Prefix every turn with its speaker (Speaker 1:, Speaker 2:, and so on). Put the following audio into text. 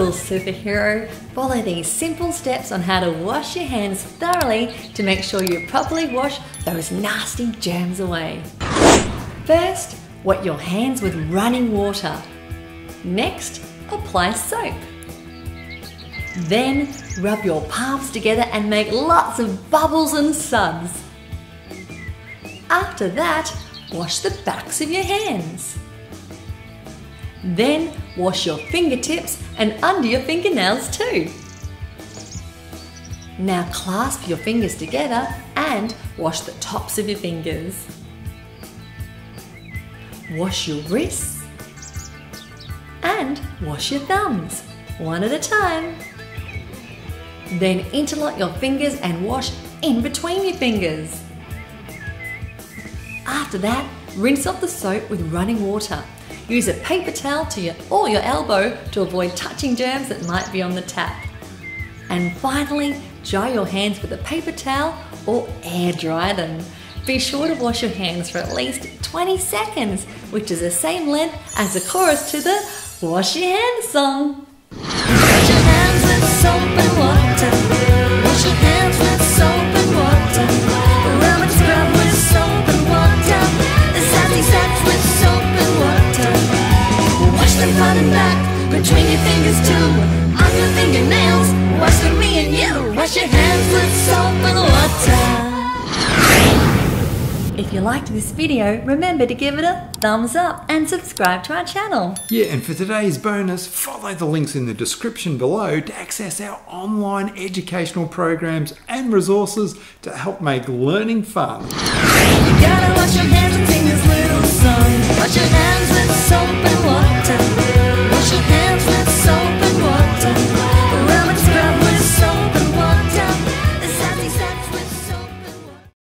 Speaker 1: little superhero, follow these simple steps on how to wash your hands thoroughly to make sure you properly wash those nasty germs away. First, wet your hands with running water. Next, apply soap. Then, rub your palms together and make lots of bubbles and suds. After that, wash the backs of your hands. Then, wash your fingertips and under your fingernails too. Now clasp your fingers together and wash the tops of your fingers. Wash your wrists and wash your thumbs, one at a time. Then interlock your fingers and wash in between your fingers. After that, rinse off the soap with running water. Use a paper towel or your elbow to avoid touching germs that might be on the tap. And finally, dry your hands with a paper towel or air dry them. Be sure to wash your hands for at least 20 seconds, which is the same length as the chorus to the Wash Your Hands song.
Speaker 2: Wash your hands with soap and water. Wash your hands with soap and water. Rub and scrub with soap and water. Sassy sacks with soap and water. Wash them front and back, between your fingers too. On your fingernails, wash for me and you. Wash your hands with soap and water.
Speaker 1: If you liked this video, remember to give it a thumbs up and subscribe to our channel.
Speaker 3: Yeah, and for today's bonus, follow the links in the description below to access our online educational programs and resources to help make learning fun.